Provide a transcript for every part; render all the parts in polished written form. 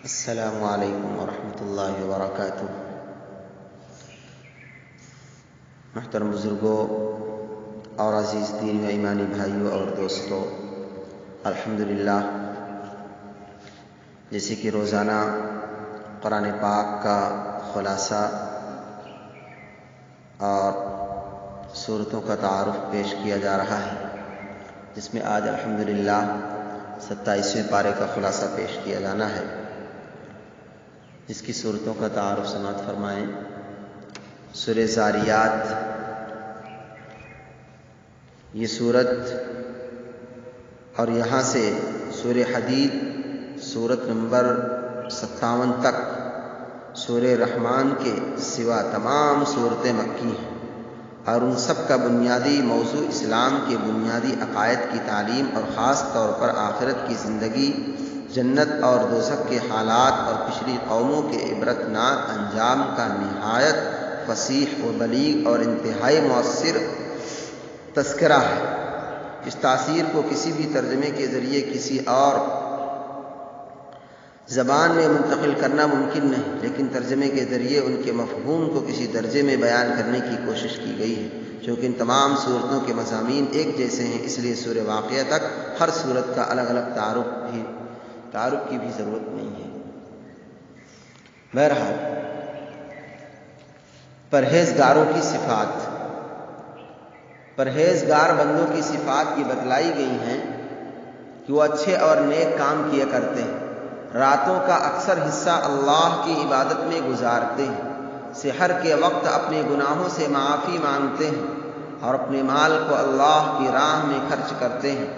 السلام علیکم ورحمۃ اللہ وبرکاتہ۔ محترم بزرگوں اور عزیز دین و ایمانی بھائیوں اور دوستوں، الحمدللہ جیسے کہ روزانہ قرآن پاک کا خلاصہ اور سورتوں کا تعارف پیش کیا جا رہا ہے، جس میں آج الحمدللہ 27ویں پارے کا خلاصہ پیش کیا جانا ہے، جس کی صورتوں کا تعارف سماعت فرمائیں۔ سورہ ذاریات، یہ صورت اور یہاں سے سورہ حدید صورت نمبر 57 تک سورہ رحمان کے سوا تمام صورتیں مکی ہیں، اور ان سب کا بنیادی موضوع اسلام کے بنیادی عقائد کی تعلیم اور خاص طور پر آخرت کی زندگی، جنت اور دوزخ کے حالات اور پچھلی قوموں کے عبرتناک انجام کا نہایت فصیح و بلیغ اور انتہائی مؤثر تذکرہ ہے۔ اس تاثیر کو کسی بھی ترجمے کے ذریعے کسی اور زبان میں منتقل کرنا ممکن نہیں، لیکن ترجمے کے ذریعے ان کے مفہوم کو کسی درجے میں بیان کرنے کی کوشش کی گئی ہے۔ چونکہ ان تمام صورتوں کے مضامین ایک جیسے ہیں، اس لیے سورہ واقعہ تک ہر صورت کا الگ الگ تعارف کی بھی ضرورت نہیں ہے۔ بہرحال، پرہیزگاروں کی صفات، پرہیزگار بندوں کی صفات یہ بتلائی گئی ہیں کہ وہ اچھے اور نیک کام کیا کرتے ہیں، راتوں کا اکثر حصہ اللہ کی عبادت میں گزارتے ہیں، سحر کے وقت اپنے گناہوں سے معافی مانگتے ہیں اور اپنے مال کو اللہ کی راہ میں خرچ کرتے ہیں،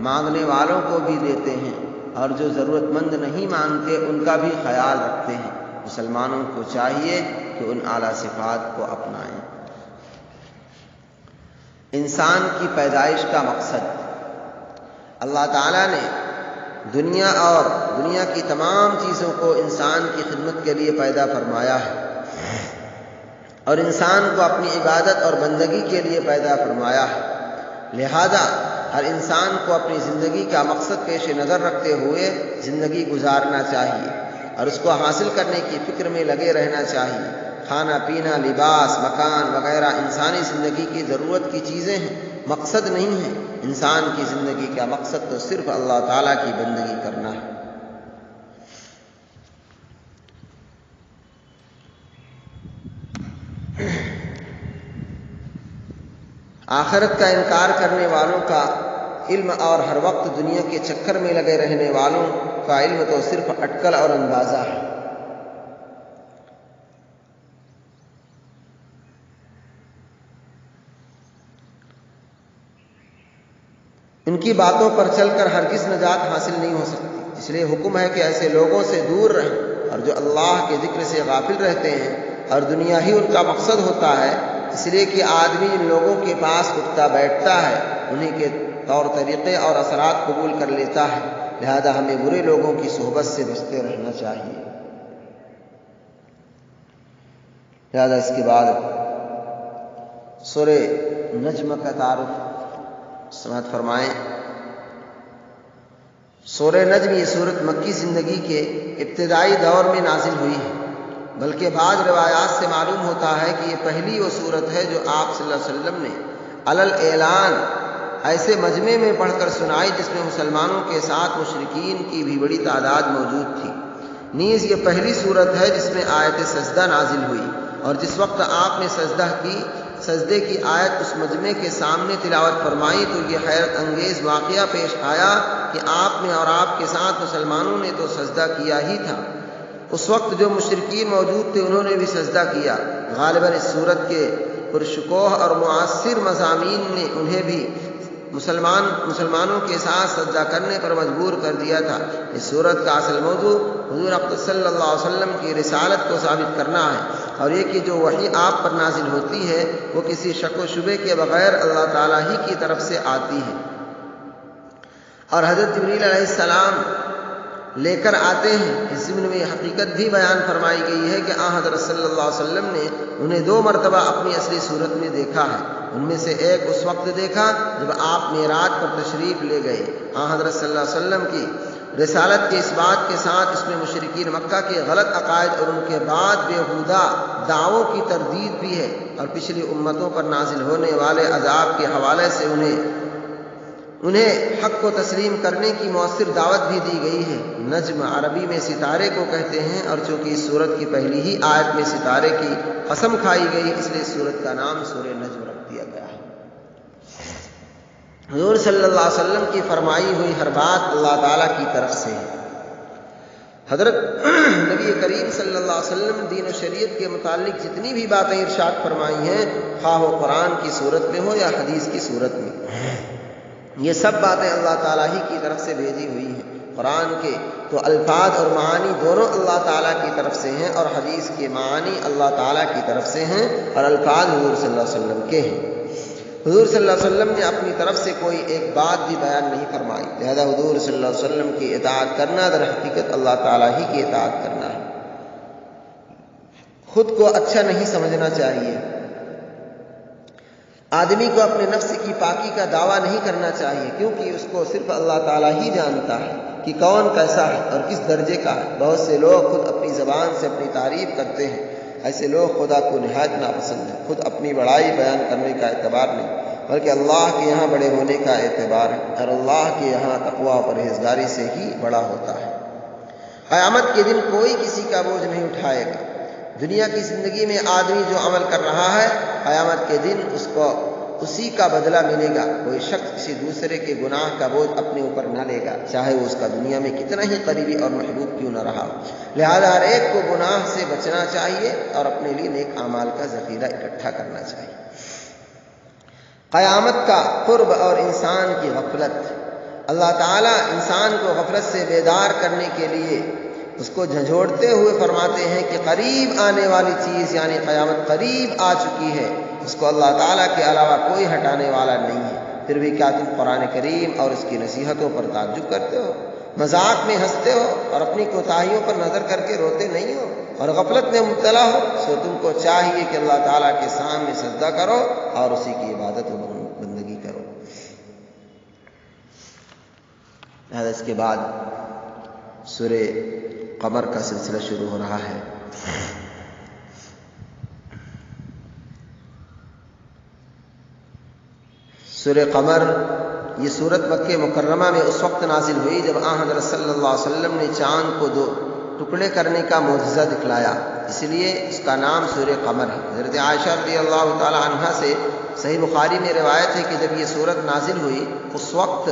مانگنے والوں کو بھی دیتے ہیں اور جو ضرورت مند نہیں مانگتے ان کا بھی خیال رکھتے ہیں۔ مسلمانوں کو چاہیے کہ ان اعلیٰ صفات کو اپنائیں۔ انسان کی پیدائش کا مقصد، اللہ تعالیٰ نے دنیا اور دنیا کی تمام چیزوں کو انسان کی خدمت کے لیے پیدا فرمایا ہے، اور انسان کو اپنی عبادت اور بندگی کے لیے پیدا فرمایا ہے۔ لہذا ہر انسان کو اپنی زندگی کا مقصد پیش نظر رکھتے ہوئے زندگی گزارنا چاہیے اور اس کو حاصل کرنے کی فکر میں لگے رہنا چاہیے۔ کھانا پینا، لباس، مکان وغیرہ انسانی زندگی کی ضرورت کی چیزیں ہیں، مقصد نہیں ہیں۔ انسان کی زندگی کا مقصد تو صرف اللہ تعالیٰ کی بندگی کرنا ہے۔ آخرت کا انکار کرنے والوں کا علم اور ہر وقت دنیا کے چکر میں لگے رہنے والوں کا علم تو صرف اٹکل اور اندازہ ہے۔ ان کی باتوں پر چل کر ہرگز نجات حاصل نہیں ہو سکتی، اس لیے حکم ہے کہ ایسے لوگوں سے دور رہیں اور جو اللہ کے ذکر سے غافل رہتے ہیں اور دنیا ہی ان کا مقصد ہوتا ہے، اس لیے کہ آدمی ان لوگوں کے پاس اٹھتا بیٹھتا ہے، انہیں کے طور طریقے اور اثرات قبول کر لیتا ہے، لہذا ہمیں برے لوگوں کی صحبت سے بچتے رہنا چاہیے۔ لہذا اس کے بعد سورہ نجم کا تعارف سماعت فرمائیں۔ سورہ نجم یہ سورت مکی زندگی کے ابتدائی دور میں نازل ہوئی ہے، بلکہ بعض روایات سے معلوم ہوتا ہے کہ یہ پہلی وہ سورت ہے جو آپ صلی اللہ علیہ وسلم نے علل اعلان ایسے مجمع میں پڑھ کر سنائی جس میں مسلمانوں کے ساتھ مشرکین کی بھی بڑی تعداد موجود تھی۔ نیز یہ پہلی سورت ہے جس میں آیت سجدہ نازل ہوئی، اور جس وقت آپ نے سجدے کی آیت اس مجمع کے سامنے تلاوت فرمائی تو یہ حیرت انگیز واقعہ پیش آیا کہ آپ نے اور آپ کے ساتھ مسلمانوں نے تو سجدہ کیا ہی تھا، اس وقت جو مشرکین موجود تھے انہوں نے بھی سجدہ کیا۔ غالباً اس صورت کے پرشکوہ اور مؤثر مضامین نے انہیں بھی مسلمانوں کے ساتھ سجدہ کرنے پر مجبور کر دیا تھا۔ اس صورت کا اصل موضوع حضور اقدس صلی اللہ علیہ وسلم کی رسالت کو ثابت کرنا ہے، اور یہ کہ جو وحی آپ پر نازل ہوتی ہے وہ کسی شک و شبے کے بغیر اللہ تعالیٰ ہی کی طرف سے آتی ہے، اور حضرت جبریل علیہ السلام لے کر آتے ہیں۔ اس ضمن میں یہ حقیقت بھی بیان فرمائی گئی ہے کہ حضرت صلی اللہ علیہ وسلم نے انہیں 2 مرتبہ اپنی اصلی صورت میں دیکھا ہے۔ ان میں سے ایک اس وقت دیکھا جب آپ معراج پر تشریف لے گئے۔ حضرت صلی اللہ علیہ وسلم کی رسالت کے اس بات کے ساتھ اس میں مشرکین مکہ کے غلط عقائد اور ان کے بعد بیہودہ دعووں کی تردید بھی ہے، اور پچھلی امتوں پر نازل ہونے والے عذاب کے حوالے سے انہیں حق کو تسلیم کرنے کی مؤثر دعوت بھی دی گئی ہے۔ نجم عربی میں ستارے کو کہتے ہیں، اور چونکہ اس سورت کی پہلی ہی آیت میں ستارے کی قسم کھائی گئی، اس لیے اس سورت کا نام سورہ نجم رکھ دیا گیا ہے۔ حضور صلی اللہ علیہ وسلم کی فرمائی ہوئی ہر بات اللہ تعالیٰ کی طرف سے ہے۔ حضرت نبی کریم صلی اللہ علیہ وسلم دین و شریعت کے متعلق جتنی بھی باتیں ارشاد فرمائی ہیں، خواہ وہ قرآن کی صورت میں ہو یا حدیث کی صورت میں، یہ سب باتیں اللہ تعالیٰ ہی کی طرف سے بھیجی ہوئی ہیں۔ قرآن کے تو الفاظ اور معانی دونوں اللہ تعالیٰ کی طرف سے ہیں، اور حدیث کے معانی اللہ تعالیٰ کی طرف سے ہیں، اور الفاظ حضور صلی اللہ علیہ وسلم کے ہیں۔ حضور صلی اللہ علیہ وسلم نے اپنی طرف سے کوئی ایک بات بھی بیان نہیں فرمائی، لہذا حضور صلی اللہ علیہ وسلم کی اطاعت کرنا در حقیقت اللہ تعالیٰ ہی کی اطاعت کرنا ہے۔ خود کو اچھا نہیں سمجھنا چاہیے، آدمی کو اپنے نفس کی پاکی کا دعویٰ نہیں کرنا چاہیے، کیونکہ اس کو صرف اللہ تعالیٰ ہی جانتا ہے کہ کون کیسا ہے اور کس درجے کا ہے۔ بہت سے لوگ خود اپنی زبان سے اپنی تعریف کرتے ہیں، ایسے لوگ خدا کو نہایت ناپسند ہیں۔ خود اپنی بڑائی بیان کرنے کا اعتبار نہیں، بلکہ اللہ کے یہاں بڑے ہونے کا اعتبار ہے، اور اللہ کے یہاں تقویٰ و پرہیزگاری سے ہی بڑا ہوتا ہے۔ قیامت کے دن کوئی کسی کا بوجھ نہیں اٹھائے گا۔ دنیا کی زندگی میں آدمی جو عمل کر رہا ہے، قیامت کے دن اس کو اسی کا بدلہ ملے گا۔ کوئی شخص کسی دوسرے کے گناہ کا بوجھ اپنے اوپر نہ لے گا، چاہے وہ اس کا دنیا میں کتنا ہی قریبی اور محبوب کیوں نہ رہا۔ لہذا ہر ایک کو گناہ سے بچنا چاہیے اور اپنے لیے نیک اعمال کا ذخیرہ اکٹھا کرنا چاہیے۔ قیامت کا قرب اور انسان کی غفلت۔ اللہ تعالیٰ انسان کو غفلت سے بیدار کرنے کے لیے اس کو جھنجھوڑتے ہوئے فرماتے ہیں کہ قریب آنے والی چیز یعنی قیامت قریب آ چکی ہے، اس کو اللہ تعالیٰ کے علاوہ کوئی ہٹانے والا نہیں ہے۔ پھر بھی کیا تم قرآن کریم اور اس کی نصیحتوں پر تعجب کرتے ہو، مذاق میں ہنستے ہو اور اپنی کوتاہیوں پر نظر کر کے روتے نہیں ہو اور غفلت میں مبتلا ہو؟ سو تم کو چاہیے کہ اللہ تعالیٰ کے سامنے سجدہ کرو اور اسی کی عبادت و بندگی کرو۔ اس کے بعد سورہ قمر کا سلسلہ شروع ہو رہا ہے۔ سورہ قمر یہ سورت مکہ مکرمہ میں اس وقت نازل ہوئی جب حضرت صلی اللہ علیہ وسلم نے چاند کو 2 ٹکڑے کرنے کا معجزہ دکھلایا، اس لیے اس کا نام سورہ قمر ہے۔ حضرت عائشہ رضی اللہ تعالی عنہا سے صحیح بخاری میں روایت ہے کہ جب یہ سورت نازل ہوئی اس وقت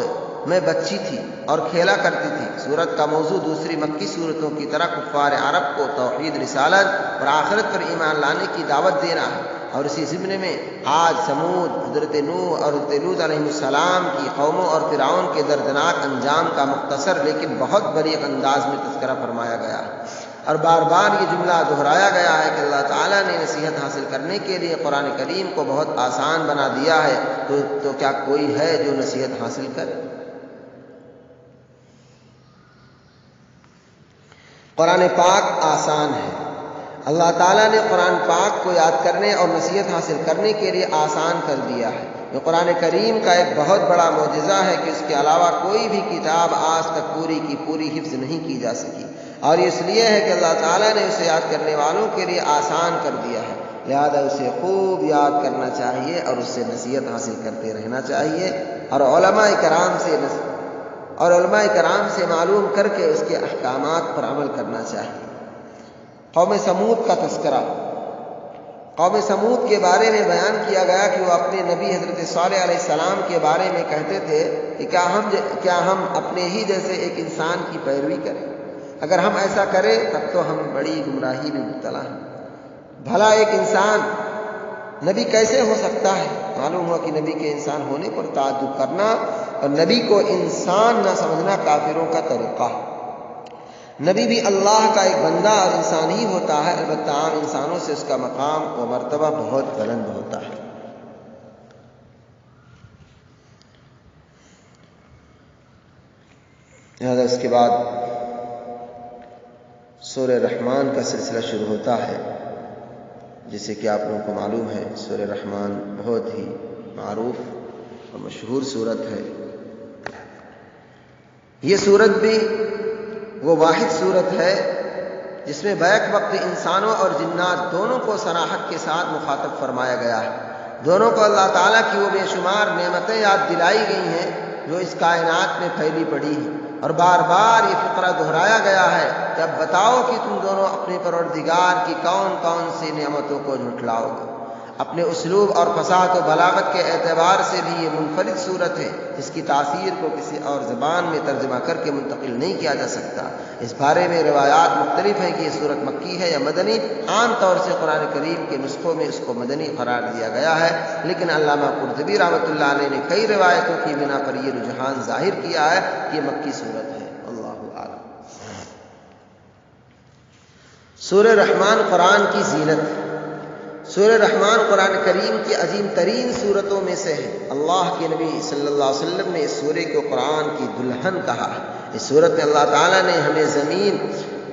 میں بچی تھی اور کھیلا کرتی تھی۔ سورت کا موضوع دوسری مکی سورتوں کی طرح کفار عرب کو توحید، رسالت اور آخرت پر ایمان لانے کی دعوت دینا ہے، اور اسی ضمن میں عاد، ثمود، حضرت نوح اور حضرت لوط علیہ السلام کی قوموں اور فرعون کے دردناک انجام کا مختصر لیکن بہت بلیغ انداز میں تذکرہ فرمایا گیا ہے، اور بار بار یہ جملہ دہرایا گیا ہے کہ اللہ تعالیٰ نے نصیحت حاصل کرنے کے لیے قرآن کریم کو بہت آسان بنا دیا ہے، تو کیا کوئی ہے جو نصیحت حاصل کرے؟ قرآن پاک آسان ہے۔ اللہ تعالیٰ نے قرآن پاک کو یاد کرنے اور نصیحت حاصل کرنے کے لیے آسان کر دیا ہے۔ یہ قرآن کریم کا ایک بہت بڑا معجزہ ہے کہ اس کے علاوہ کوئی بھی کتاب آج تک پوری کی پوری حفظ نہیں کی جا سکی، اور اس لیے ہے کہ اللہ تعالیٰ نے اسے یاد کرنے والوں کے لیے آسان کر دیا ہے، لہذا اسے خوب یاد کرنا چاہیے اور اس سے نصیحت حاصل کرتے رہنا چاہیے، اور علماء کرام سے معلوم کر کے اس کے احکامات پر عمل کرنا چاہیے۔ قوم سمود کا تذکرہ۔ قوم سمود کے بارے میں بیان کیا گیا کہ وہ اپنے نبی حضرت صالح علیہ السلام کے بارے میں کہتے تھے کہ کیا ہم اپنے ہی جیسے ایک انسان کی پیروی کریں؟ اگر ہم ایسا کریں تب تو ہم بڑی گمراہی میں مبتلا ہیں۔ بھلا ایک انسان نبی کیسے ہو سکتا ہے؟ معلوم ہوا کہ نبی کے انسان ہونے پر تعجب کرنا اور نبی کو انسان نہ سمجھنا کافروں کا طریقہ ہے۔ نبی بھی اللہ کا ایک بندہ اور انسان ہی ہوتا ہے، البتہ عام انسانوں سے اس کا مقام و مرتبہ بہت بلند ہوتا ہے۔ لہذا اس کے بعد سورہ رحمان کا سلسلہ شروع ہوتا ہے، جیسے کہ آپ لوگوں کو معلوم ہے سورہ رحمان بہت ہی معروف اور مشہور سورت ہے۔ یہ سورت بھی وہ واحد صورت ہے جس میں بیک وقت انسانوں اور جنات دونوں کو صراحت کے ساتھ مخاطب فرمایا گیا ہے۔ دونوں کو اللہ تعالیٰ کی وہ بے شمار نعمتیں یاد دلائی گئی ہیں جو اس کائنات میں پھیلی پڑی ہیں، اور بار بار یہ فقرہ دہرایا گیا ہے کہ اب بتاؤ کہ تم دونوں اپنے پروردگار کی کون کون سی نعمتوں کو جھٹلاؤ گے۔ اپنے اسلوب اور فصاحت و بلاغت کے اعتبار سے بھی یہ منفرد صورت ہے جس کی تاثیر کو کسی اور زبان میں ترجمہ کر کے منتقل نہیں کیا جا سکتا۔ اس بارے میں روایات مختلف ہیں کہ یہ صورت مکی ہے یا مدنی۔ عام طور سے قرآن کریم کے نسخوں میں اس کو مدنی قرار دیا گیا ہے، لیکن علامہ قرطبی رحمۃ اللہ علیہ نے کئی روایتوں کی بنا پر یہ رجحان ظاہر کیا ہے کہ یہ مکی صورت ہے۔ اللہ اعلم۔ سورہ رحمان قرآن کی زینت۔ سورہ رحمان قرآن کریم کی عظیم ترین صورتوں میں سے ہے۔ اللہ کے نبی صلی اللہ علیہ وسلم نے اس سورہ کو قرآن کی دلہن کہا ہے۔ اس صورت میں اللہ تعالیٰ نے ہمیں زمین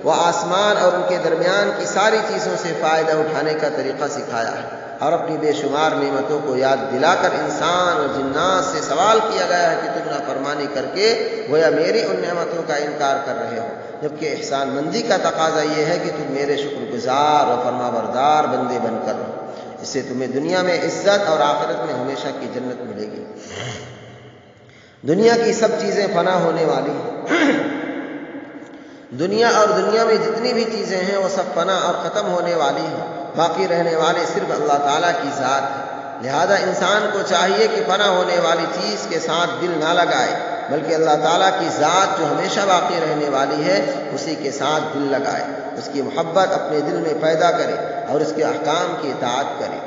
و آسمان اور ان کے درمیان کی ساری چیزوں سے فائدہ اٹھانے کا طریقہ سکھایا ہے، اور اپنی بے شمار نعمتوں کو یاد دلا کر انسان اور جنات سے سوال کیا گیا ہے کہ تم نافرمانی کر کے گویا میری ان نعمتوں کا انکار کر رہے ہو، جبکہ احسان مندی کا تقاضا یہ ہے کہ تم میرے شکر گزار اور فرما بردار بندے بن کر رہو۔ اس سے تمہیں دنیا میں عزت اور آخرت میں ہمیشہ کی جنت ملے گی۔ دنیا کی سب چیزیں فنا ہونے والی ہیں۔ دنیا اور دنیا میں جتنی بھی چیزیں ہیں وہ سب فنا اور ختم ہونے والی ہیں۔ باقی رہنے والے صرف اللہ تعالیٰ کی ذات ہے۔ لہذا انسان کو چاہیے کہ فنا ہونے والی چیز کے ساتھ دل نہ لگائے، بلکہ اللہ تعالیٰ کی ذات جو ہمیشہ باقی رہنے والی ہے اسی کے ساتھ دل لگائے، اس کی محبت اپنے دل میں پیدا کرے اور اس کے احکام کی اطاعت کرے۔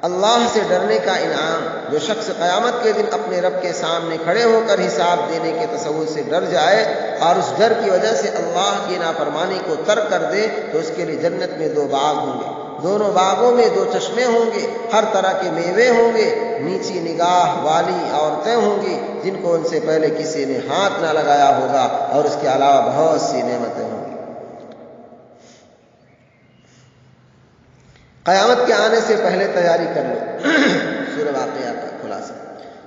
اللہ سے ڈرنے کا انعام۔ جو شخص قیامت کے دن اپنے رب کے سامنے کھڑے ہو کر حساب دینے کے تصور سے ڈر جائے اور اس ڈر کی وجہ سے اللہ کی نافرمانی کو ترک کر دے تو اس کے لیے جنت میں 2 باغ ہوں گے۔ دونوں باغوں میں 2 چشمے ہوں گے، ہر طرح کے میوے ہوں گے، نیچی نگاہ والی عورتیں ہوں گی جن کو ان سے پہلے کسی نے ہاتھ نہ لگایا ہوگا، اور اس کے علاوہ بہت سی نعمتیں ہوں گی۔ قیامت کے آنے سے پہلے تیاری کر لو۔ سورہ واقعہ کا خلاصہ۔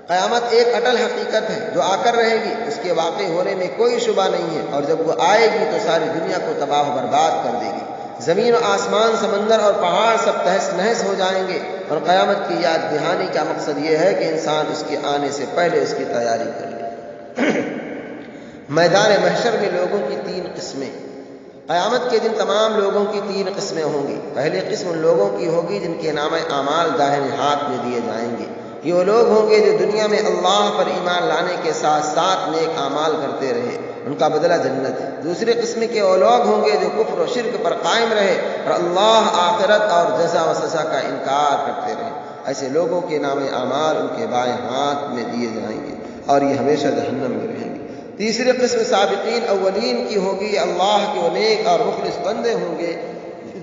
قیامت ایک اٹل حقیقت ہے جو آ کر رہے گی، اس کے واقع ہونے میں کوئی شبہ نہیں ہے، اور جب وہ آئے گی تو ساری دنیا کو تباہ و برباد کر دے گی۔ زمین و آسمان، سمندر اور پہاڑ سب تہس نہس ہو جائیں گے، اور قیامت کی یاد دہانی کا مقصد یہ ہے کہ انسان اس کے آنے سے پہلے اس کی تیاری کر لے۔ میدان محشر میں لوگوں کی 3 قسمیں۔ قیامت کے دن تمام لوگوں کی 3 قسمیں ہوں گی۔ پہلی قسم ان لوگوں کی ہوگی جن کے نام اعمال داہنے ہاتھ میں دیے جائیں گے۔ یہ وہ لوگ ہوں گے جو دنیا میں اللہ پر ایمان لانے کے ساتھ ساتھ نیک اعمال کرتے رہے، ان کا بدلہ جنت ہے۔ دوسری قسم کے وہ لوگ ہوں گے جو کفر و شرک پر قائم رہے اور اللہ، آخرت اور جزا و سزا کا انکار کرتے رہے۔ ایسے لوگوں کے نام اعمال ان کے بائیں ہاتھ میں دیے جائیں گے اور یہ ہمیشہ جہنم میں رہیں گے۔ تیسری قسم سابقین اولین کی ہوگی۔ اللہ کے وہ نیک اور مخلص بندے ہوں گے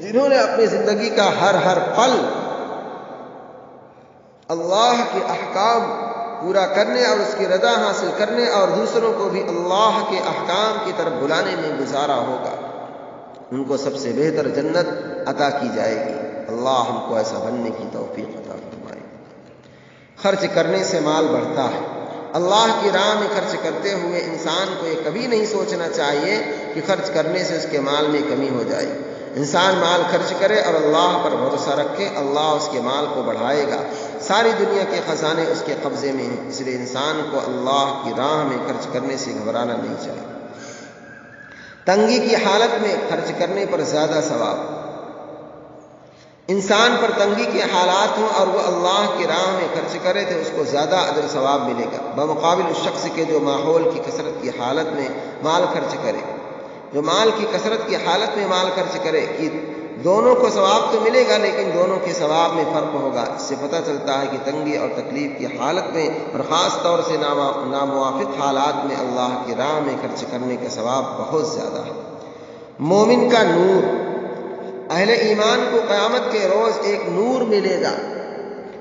جنہوں نے اپنی زندگی کا ہر پل اللہ کے احکام پورا کرنے اور اس کی رضا حاصل کرنے اور دوسروں کو بھی اللہ کے احکام کی طرف بلانے میں گزارا ہوگا۔ ان کو سب سے بہتر جنت عطا کی جائے گی۔ اللہ ہم کو ایسا بننے کی توفیق عطا فرمائے۔ خرچ کرنے سے مال بڑھتا ہے۔ اللہ کی راہ میں خرچ کرتے ہوئے انسان کو یہ کبھی نہیں سوچنا چاہیے کہ خرچ کرنے سے اس کے مال میں کمی ہو جائے۔ انسان مال خرچ کرے اور اللہ پر بھروسہ رکھے، اللہ اس کے مال کو بڑھائے گا۔ ساری دنیا کے خزانے اس کے قبضے میں ہیں، اس لیے انسان کو اللہ کی راہ میں خرچ کرنے سے گھبرانا نہیں چاہیے۔ تنگی کی حالت میں خرچ کرنے پر زیادہ ثواب۔ انسان پر تنگی کے حالات ہوں اور وہ اللہ کی راہ میں خرچ کرے تو اس کو زیادہ اجر ثواب ملے گا، بمقابل اس شخص کے جو ماحول کی کثرت کی حالت میں مال خرچ کرے۔ جو مال کی کثرت کی حالت میں مال خرچ کرے کہ دونوں کو ثواب تو ملے گا لیکن دونوں کے ثواب میں فرق ہوگا۔ اس سے پتہ چلتا ہے کہ تنگی اور تکلیف کی حالت میں اور خاص طور سے ناموافق حالات میں اللہ کی راہ میں خرچ کرنے کا ثواب بہت زیادہ ہے۔ مومن کا نور۔ اہل ایمان کو قیامت کے روز ایک نور ملے گا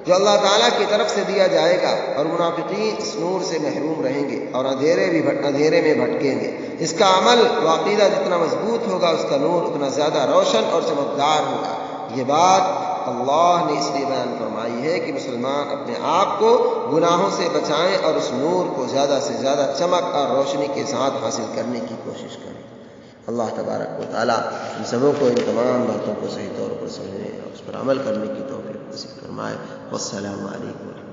جو اللہ تعالیٰ کی طرف سے دیا جائے گا، اور منافقین اس نور سے محروم رہیں گے اور اندھیرے میں بھٹکیں گے۔ اس کا عمل و عقیدہ جتنا مضبوط ہوگا اس کا نور اتنا زیادہ روشن اور چمکدار ہوگا۔ یہ بات اللہ نے اس لیے بیان فرمائی ہے کہ مسلمان اپنے آپ کو گناہوں سے بچائیں اور اس نور کو زیادہ سے زیادہ چمک اور روشنی کے ساتھ حاصل کرنے کی کوشش کریں۔ اللہ تبارک و تعالیٰ ہم سبوں کو ان تمام باتوں کو صحیح طور پر سمجھنے اور اس پر عمل کرنے کی توفیق نصیب فرمائے۔ والسلام علیکم۔